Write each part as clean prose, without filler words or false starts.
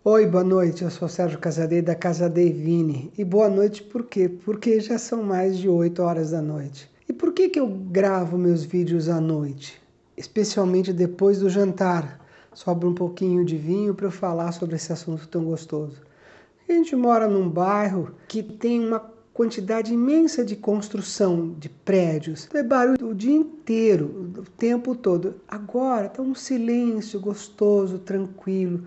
Oi, boa noite. Eu sou Sérgio Casadei da Casadei Vini. E boa noite por quê? Porque já são mais de 8 horas da noite. E por que eu gravo meus vídeos à noite? Especialmente depois do jantar. Sobra um pouquinho de vinho para eu falar sobre esse assunto tão gostoso. A gente mora num bairro que tem uma quantidade imensa de construção de prédios. É barulho o dia inteiro, o tempo todo. Agora está um silêncio gostoso, tranquilo.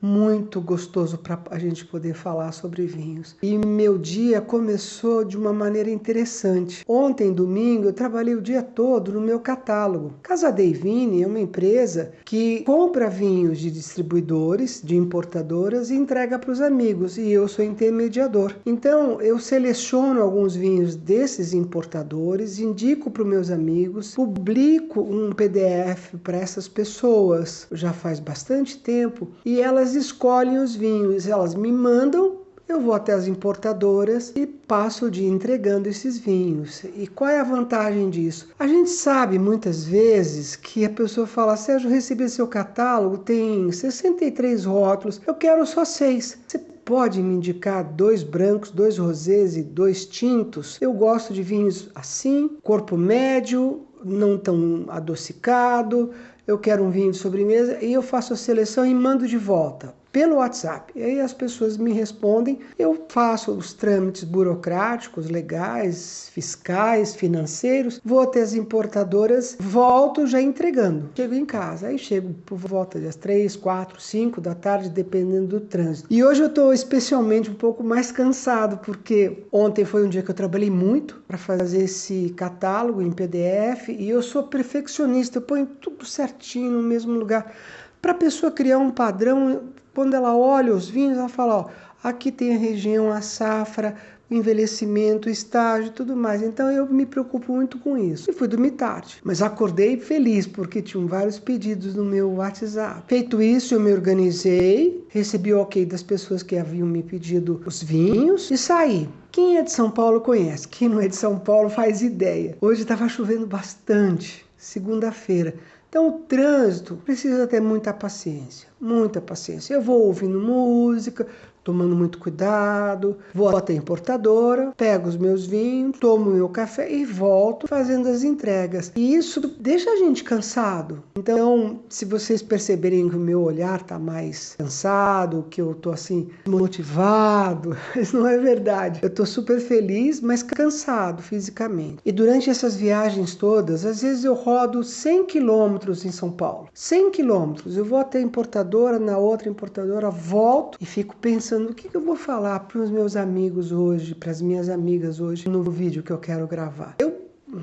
Muito gostoso para a gente poder falar sobre vinhos. E meu dia começou de uma maneira interessante. Ontem, domingo, eu trabalhei o dia todo no meu catálogo. Casadei Vini é uma empresa que compra vinhos de distribuidores, de importadoras e entrega para os amigos. E eu sou intermediador. Então, eu seleciono alguns vinhos desses importadores, indico para os meus amigos, publico um PDF para essas pessoas. Já faz bastante tempo. E elas escolhem os vinhos, elas me mandam, eu vou até as importadoras e passo o dia entregando esses vinhos. E qual é a vantagem disso? A gente sabe muitas vezes que a pessoa fala: Sérgio, eu recebi seu catálogo, tem 63 rótulos, eu quero só 6. Você pode me indicar 2 brancos, 2 rosés e 2 tintos? Eu gosto de vinhos assim, corpo médio, não tão adocicado. Eu quero um vinho de sobremesa e eu faço a seleção e mando de volta pelo WhatsApp. E aí as pessoas me respondem, eu faço os trâmites burocráticos, legais, fiscais, financeiros, vou até as importadoras, volto já entregando. Chego em casa, aí chego por volta das 3, 4, 5 da tarde, dependendo do trânsito. E hoje eu estou especialmente um pouco mais cansado, porque ontem foi um dia que eu trabalhei muito para fazer esse catálogo em PDF e eu sou perfeccionista, eu ponho tudo certinho no mesmo lugar. Para a pessoa criar um padrão, quando ela olha os vinhos, ela fala: ó, aqui tem a região, a safra, o envelhecimento, o estágio e tudo mais. Então eu me preocupo muito com isso. E fui dormir tarde, mas acordei feliz porque tinham vários pedidos no meu WhatsApp. Feito isso, eu me organizei, recebi o ok das pessoas que haviam me pedido os vinhos e saí. Quem é de São Paulo conhece, quem não é de São Paulo faz ideia. Hoje estava chovendo bastante, segunda-feira. Então, o trânsito precisa ter muita paciência, muita paciência. Eu vou ouvindo música, tomando muito cuidado, vou até a importadora, pego os meus vinhos, tomo meu café e volto fazendo as entregas. E isso deixa a gente cansado. Então, se vocês perceberem que o meu olhar está mais cansado, que eu estou assim, motivado, isso não é verdade. Eu estou super feliz, mas cansado fisicamente. E durante essas viagens todas, às vezes eu rodo 100 quilômetros em São Paulo. 100 quilômetros. Eu vou até a importadora, na outra importadora, volto e fico pensando o que eu vou falar para os meus amigos hoje, para as minhas amigas hoje, no vídeo que eu quero gravar. Eu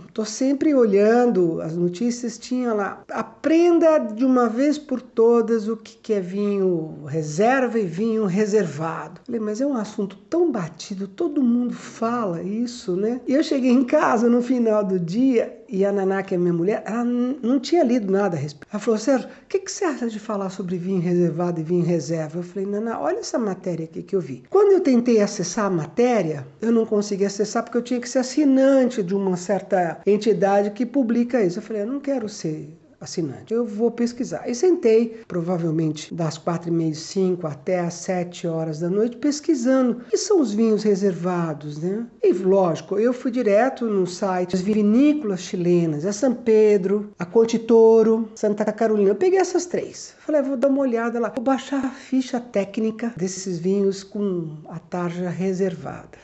estou sempre olhando as notícias, tinha lá: aprenda de uma vez por todas o que é vinho reserva e vinho reservado. Falei, mas é um assunto tão batido, todo mundo fala isso, né? E eu cheguei em casa no final do dia e a Naná, que é minha mulher, ela não tinha lido nada a respeito. Ela falou: Sérgio, o que você acha de falar sobre vinho reservado e vinho reserva? Eu falei: Naná, olha essa matéria aqui que eu vi. Quando eu tentei acessar a matéria, eu não consegui acessar porque eu tinha que ser assinante de uma certa entidade que publica isso. Eu falei: eu não quero ser assinante, eu vou pesquisar. E sentei, provavelmente das 4h30, 5 até as 7 horas da noite, pesquisando o que são os vinhos reservados, né? E lógico, eu fui direto no site das vinícolas chilenas, a San Pedro, a Conte Toro, Santa Carolina. Eu peguei essas 3. Falei: vou dar uma olhada lá, vou baixar a ficha técnica desses vinhos com a tarja reservada.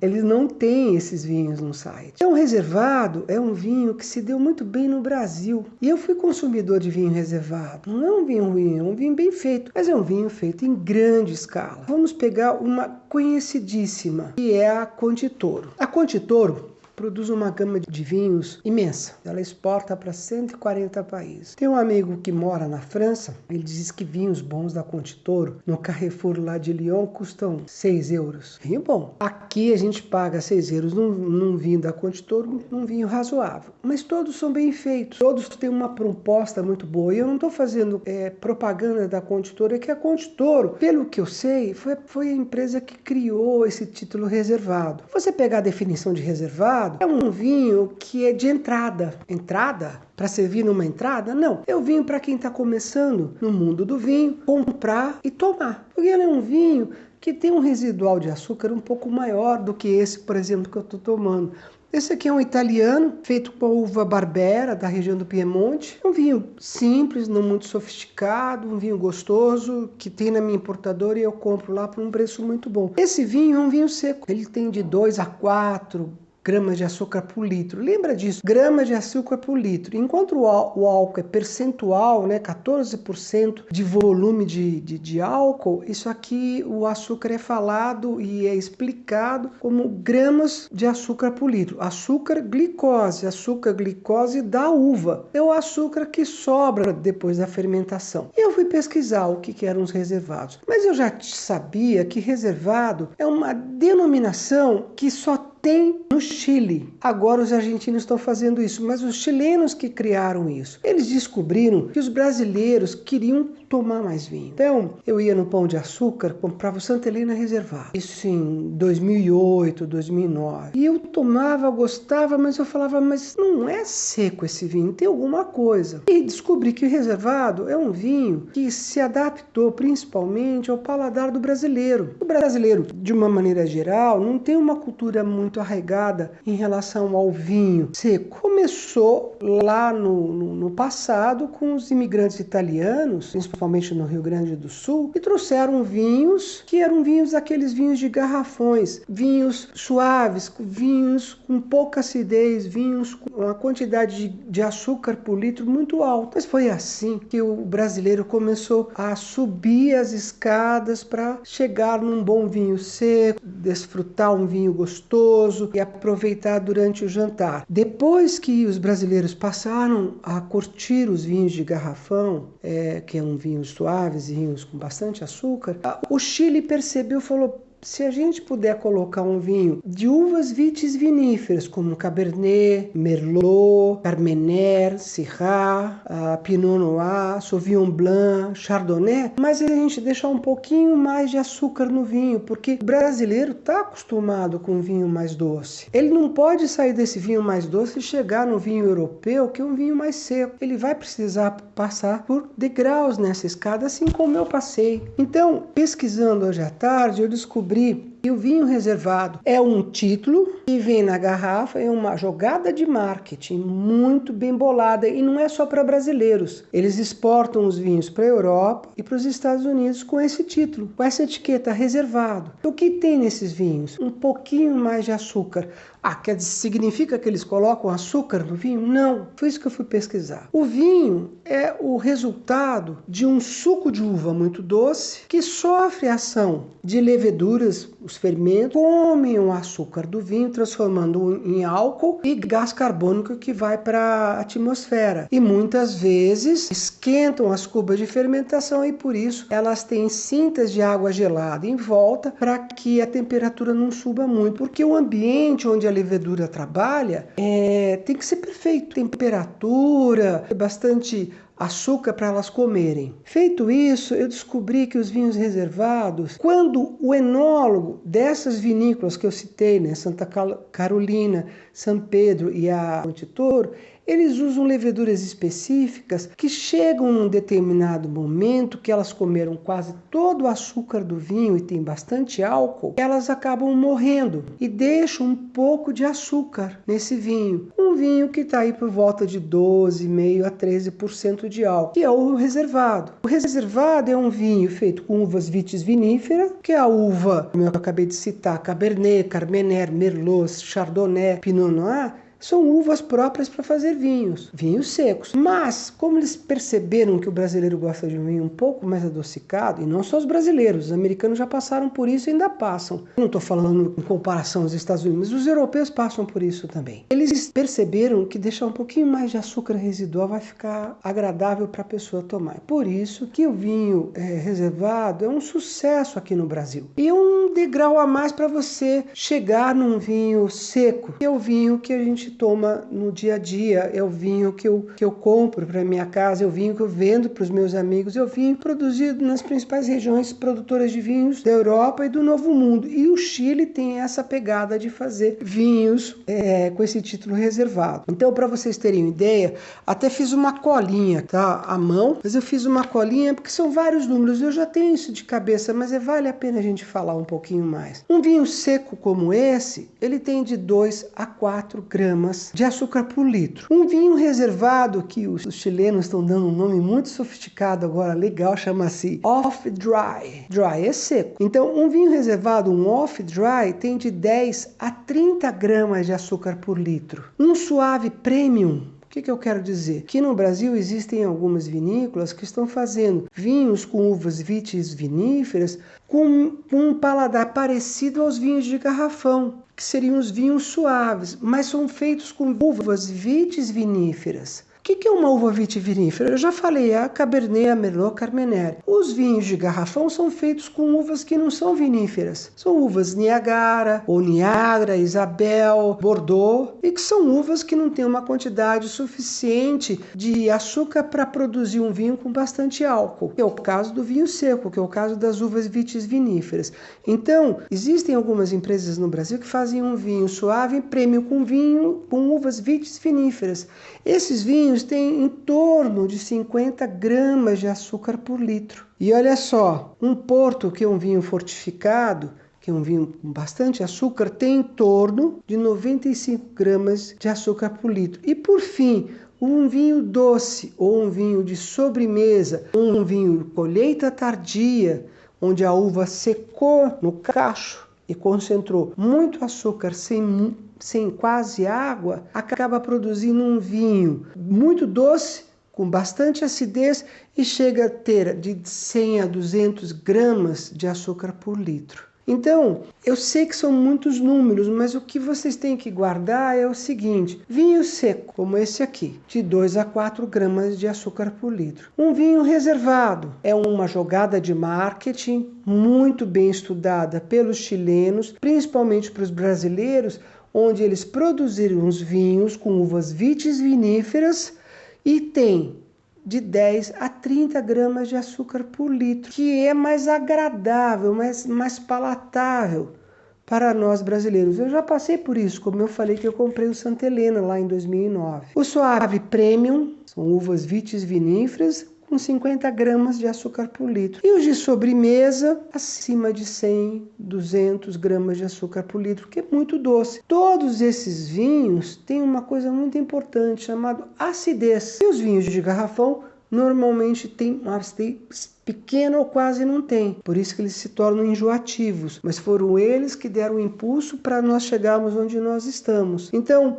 Eles não têm esses vinhos no site. Então, reservado é um vinho que se deu muito bem no Brasil. E eu fui consumidor de vinho reservado. Não é um vinho ruim, é um vinho bem feito, mas é um vinho feito em grande escala. Vamos pegar uma conhecidíssima, que é a Conte Toro. A Conte Toro produz uma gama de vinhos imensa. Ela exporta para 140 países. Tem um amigo que mora na França, ele diz que vinhos bons da Conte Toro, no Carrefour lá de Lyon, custam 6 euros. Vinho bom. Aqui a gente paga 6 euros num vinho da Conte Toro, num vinho razoável. Mas todos são bem feitos, todos têm uma proposta muito boa. E eu não estou fazendo propaganda da Conte Toro, é que a Conte Toro, pelo que eu sei, foi a empresa que criou esse título reservado. Você pegar a definição de reservado, reservado é um vinho que é de entrada. Entrada? Para servir numa entrada? Não. É o vinho para quem está começando no mundo do vinho, comprar e tomar. Porque ele é um vinho que tem um residual de açúcar um pouco maior do que esse, por exemplo, que eu estou tomando. Esse aqui é um italiano, feito com a uva Barbera, da região do Piemonte. Um vinho simples, não muito sofisticado, um vinho gostoso, que tem na minha importadora e eu compro lá por um preço muito bom. Esse vinho é um vinho seco. Ele tem de 2 a 4 gramas de açúcar por litro. Lembra disso? Gramas de açúcar por litro. Enquanto o álcool é percentual, né, 14% de volume de álcool, isso aqui, o açúcar é falado e é explicado como gramas de açúcar por litro. Açúcar glicose da uva. É o açúcar que sobra depois da fermentação. E eu fui pesquisar o que eram os reservados. Mas eu já sabia que reservado é uma denominação que só tem no Chile. Agora os argentinos estão fazendo isso, mas os chilenos que criaram isso. Eles descobriram que os brasileiros queriam tomar mais vinho. Então, eu ia no Pão de Açúcar, comprava o Santa Helena reservado. Isso em 2008, 2009. E eu tomava, gostava, mas eu falava, mas não é seco esse vinho, tem alguma coisa. E descobri que o reservado é um vinho que se adaptou principalmente ao paladar do brasileiro. O brasileiro, de uma maneira geral, não tem uma cultura muito arraigada em relação ao vinho seco. Começou lá no passado com os imigrantes italianos, principalmente no Rio Grande do Sul, e trouxeram vinhos que eram vinhos, aqueles vinhos de garrafões, vinhos suaves, vinhos com pouca acidez, vinhos com uma quantidade de açúcar por litro muito alta. Mas foi assim que o brasileiro começou a subir as escadas para chegar num bom vinho seco, desfrutar um vinho gostoso e aproveitar durante o jantar. Depois que os brasileiros passaram a curtir os vinhos de garrafão, que são vinhos suaves e vinhos com bastante açúcar, o Chile percebeu e falou: se a gente puder colocar um vinho de uvas vitis viníferas, como Cabernet, Merlot, Carmener, Syrah, Pinot Noir, Sauvignon Blanc, Chardonnay, mas a gente deixar um pouquinho mais de açúcar no vinho, porque o brasileiro está acostumado com vinho mais doce. Ele não pode sair desse vinho mais doce e chegar no vinho europeu, que é um vinho mais seco. Ele vai precisar passar por degraus nessa escada, assim como eu passei. Então, pesquisando hoje à tarde, eu descobri que o vinho reservado é um título que vem na garrafa, é uma jogada de marketing muito bem bolada e não é só para brasileiros. Eles exportam os vinhos para a Europa e para os Estados Unidos com esse título, com essa etiqueta reservado. O que tem nesses vinhos? Um pouquinho mais de açúcar. Significa que eles colocam açúcar no vinho? Não, foi isso que eu fui pesquisar. O vinho é o resultado de um suco de uva muito doce que sofre a ação de leveduras, os fermentos, comem o açúcar do vinho, transformando em álcool e gás carbônico que vai para a atmosfera. E muitas vezes esquentam as cubas de fermentação e por isso elas têm cintas de água gelada em volta para que a temperatura não suba muito, porque o ambiente onde a levedura trabalha tem que ser perfeito, temperatura, bastante açúcar para elas comerem. Feito isso, eu descobri que os vinhos reservados, quando o enólogo dessas vinícolas que eu citei, né, Santa Carolina, São Pedro e a Monte Toro, eles usam leveduras específicas que chegam num determinado momento que elas comeram quase todo o açúcar do vinho e tem bastante álcool, elas acabam morrendo e deixam um pouco de açúcar nesse vinho. Um vinho que está aí por volta de 12,5% a 13% de álcool, que é o reservado. O reservado é um vinho feito com uvas vitis vinífera, que é a uva, como eu acabei de citar, Cabernet, Carmener, Merlot, Chardonnay, Pinot Noir, são uvas próprias para fazer vinhos secos. Mas, como eles perceberam que o brasileiro gosta de um vinho um pouco mais adocicado, e não só os brasileiros, os americanos já passaram por isso e ainda passam. Não estou falando em comparação aos Estados Unidos, mas os europeus passam por isso também. Eles perceberam que deixar um pouquinho mais de açúcar residual vai ficar agradável para a pessoa tomar. Por isso que o vinho reservado é um sucesso aqui no Brasil. E é um degrau a mais para você chegar num vinho seco, que é o vinho que a gente toma no dia a dia, é o vinho que eu compro para minha casa, é o vinho que eu vendo para os meus amigos, é o vinho produzido nas principais regiões produtoras de vinhos da Europa e do Novo Mundo. E o Chile tem essa pegada de fazer vinhos com esse título reservado. Então, para vocês terem uma ideia, até fiz uma colinha, tá? À mão, mas eu fiz uma colinha porque são vários números, eu já tenho isso de cabeça, mas vale a pena a gente falar um pouquinho mais. Um vinho seco como esse, ele tem de 2 a 4 gramas de açúcar por litro. Um vinho reservado, que os chilenos estão dando um nome muito sofisticado agora, legal, chama-se off-dry. Dry é seco. Então, um vinho reservado, um off-dry, tem de 10 a 30 gramas de açúcar por litro. Um suave premium, o que eu quero dizer? Que no Brasil existem algumas vinícolas que estão fazendo vinhos com uvas vitis viníferas com um paladar parecido aos vinhos de garrafão, que seriam os vinhos suaves, mas são feitos com uvas vitis viníferas. O que é uma uva vitivinífera? Eu já falei, é a Cabernet, a Merlot, Carmenère. Os vinhos de garrafão são feitos com uvas que não são viníferas. São uvas Niagara, ou Niagara, Isabel, Bordeaux, e que são uvas que não têm uma quantidade suficiente de açúcar para produzir um vinho com bastante álcool. É o caso do vinho seco, que é o caso das uvas vitis viníferas. Então, existem algumas empresas no Brasil que fazem um vinho suave e premium com vinho com uvas vitis viníferas. Esses vinhos têm em torno de 50 gramas de açúcar por litro. E olha só, um Porto, que é um vinho fortificado, que é um vinho com bastante açúcar, tem em torno de 95 gramas de açúcar por litro. E por fim, um vinho doce ou um vinho de sobremesa, um vinho colheita tardia, onde a uva secou no cacho e concentrou muito açúcar sem quase água, acaba produzindo um vinho muito doce, com bastante acidez e chega a ter de 100 a 200 gramas de açúcar por litro. Então, eu sei que são muitos números, mas o que vocês têm que guardar é o seguinte: vinho seco, como esse aqui, de 2 a 4 gramas de açúcar por litro. Um vinho reservado é uma jogada de marketing muito bem estudada pelos chilenos, principalmente para os brasileiros, onde eles produziram os vinhos com uvas vitis viníferas e tem de 10 a 30 gramas de açúcar por litro, que é mais agradável, mais palatável para nós brasileiros. Eu já passei por isso, como eu falei que eu comprei o Santa Helena lá em 2009. O Suave Premium são uvas vitis viníferas com 50 gramas de açúcar por litro. E os de sobremesa, acima de 100, 200 gramas de açúcar por litro, que é muito doce. Todos esses vinhos têm uma coisa muito importante, chamada acidez. E os vinhos de garrafão normalmente têm uma acidez pequena ou quase não tem. Por isso que eles se tornam enjoativos. Mas foram eles que deram o impulso para nós chegarmos onde nós estamos. Então,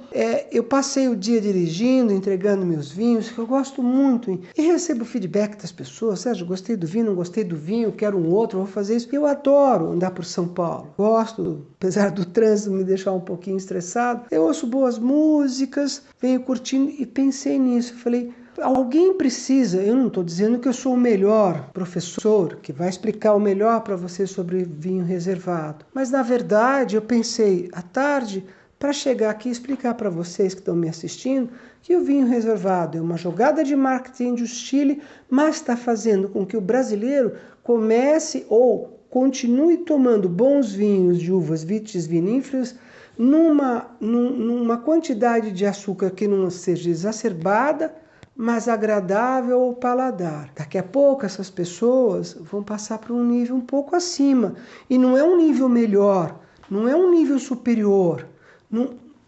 eu passei o dia dirigindo, entregando meus vinhos, que eu gosto muito. E recebo feedback das pessoas. Sérgio, gostei do vinho, não gostei do vinho, quero um outro, vou fazer isso. Eu adoro andar por São Paulo. Gosto, apesar do trânsito me deixar um pouquinho estressado. Eu ouço boas músicas, venho curtindo e pensei nisso. Falei, alguém precisa, eu não estou dizendo que eu sou o melhor professor, que vai explicar o melhor para você sobre vinho reservado. Mas, na verdade, eu pensei à tarde para chegar aqui e explicar para vocês que estão me assistindo que o vinho reservado é uma jogada de marketing do Chile, mas está fazendo com que o brasileiro comece ou continue tomando bons vinhos de uvas vitis viníferas numa quantidade de açúcar que não seja exacerbada, mas agradável ao paladar. Daqui a pouco essas pessoas vão passar para um nível um pouco acima. E não é um nível melhor, não é um nível superior,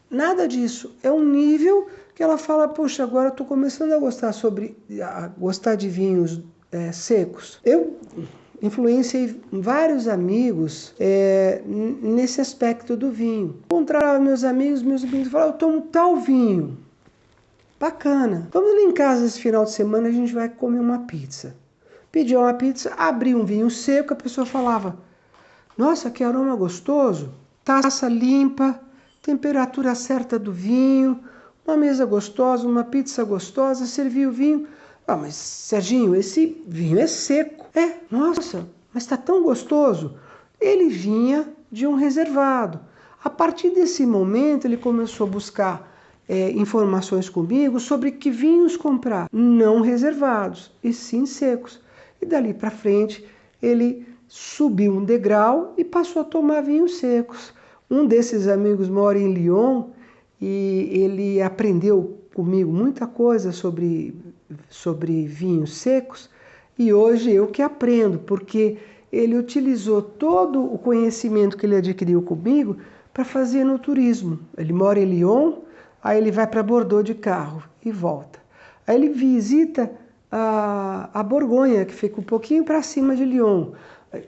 nada disso. É um nível que ela fala, poxa, agora eu estou começando a gostar de vinhos secos. Eu influenciei vários amigos nesse aspecto do vinho. Encontrava meus amigos falavam, eu tomo tal vinho. Bacana. Vamos lá em casa esse final de semana, a gente vai comer uma pizza. Pedi uma pizza, abri um vinho seco, a pessoa falava, nossa, que aroma gostoso, taça limpa, temperatura certa do vinho, uma mesa gostosa, uma pizza gostosa, servi o vinho. Ah, mas Serginho, esse vinho é seco. Nossa, mas está tão gostoso. Ele vinha de um reservado. A partir desse momento, ele começou a buscar informações comigo sobre que vinhos comprar, não reservados, e sim secos. E dali para frente ele subiu um degrau e passou a tomar vinhos secos. Um desses amigos mora em Lyon e ele aprendeu comigo muita coisa sobre vinhos secos, e hoje eu que aprendo, porque ele utilizou todo o conhecimento que ele adquiriu comigo para fazer no turismo. Ele mora em Lyon, aí ele vai para Bordeaux de carro e volta. Aí ele visita a Borgonha, que fica um pouquinho para cima de Lyon.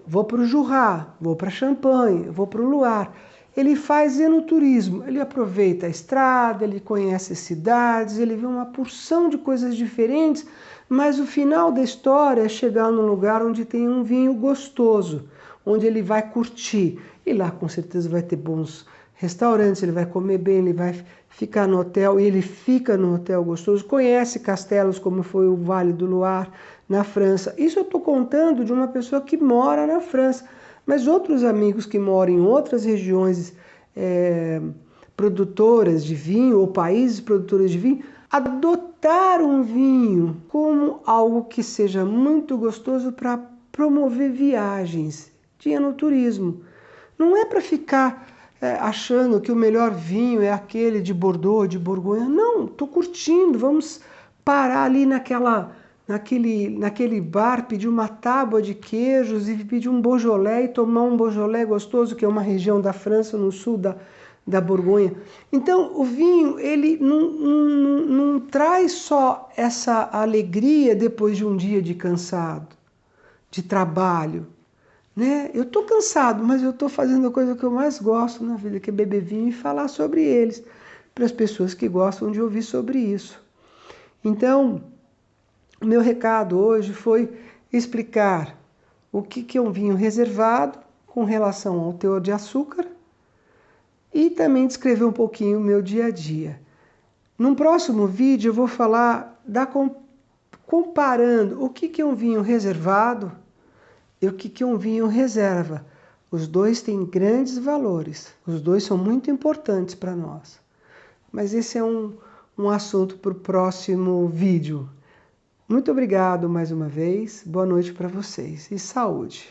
Vou para o Jura, vou para Champagne, vou para o Loire. Ele faz enoturismo, ele aproveita a estrada, ele conhece cidades, ele vê uma porção de coisas diferentes, mas o final da história é chegar num lugar onde tem um vinho gostoso, onde ele vai curtir. E lá com certeza vai ter bons restaurantes, ele vai comer bem, ele vai ficar no hotel, e ele fica no hotel gostoso, conhece castelos como foi o Vale do Loire na França. Isso eu estou contando de uma pessoa que mora na França. Mas outros amigos que moram em outras regiões produtoras de vinho, ou países produtores de vinho, adotaram o vinho como algo que seja muito gostoso para promover viagens de enoturismo. Não é para ficar achando que o melhor vinho é aquele de Bordeaux, de Borgonha. Não, estou curtindo, vamos parar ali naquele bar, pedir uma tábua de queijos e pedir um Beaujolais e tomar um Beaujolais gostoso, que é uma região da França, no sul da Borgonha. Então, o vinho, ele não traz só essa alegria depois de um dia de cansado, de trabalho, né? Eu estou cansado, mas eu estou fazendo a coisa que eu mais gosto na vida, que é beber vinho e falar sobre eles, para as pessoas que gostam de ouvir sobre isso. Então, o meu recado hoje foi explicar o que é um vinho reservado com relação ao teor de açúcar e também descrever um pouquinho o meu dia a dia. Num próximo vídeo eu vou falar comparando o que é um vinho reservado e o que é um vinho reserva. Os dois têm grandes valores, os dois são muito importantes para nós. Mas esse é um assunto para o próximo vídeo. Muito obrigado mais uma vez, boa noite para vocês e saúde!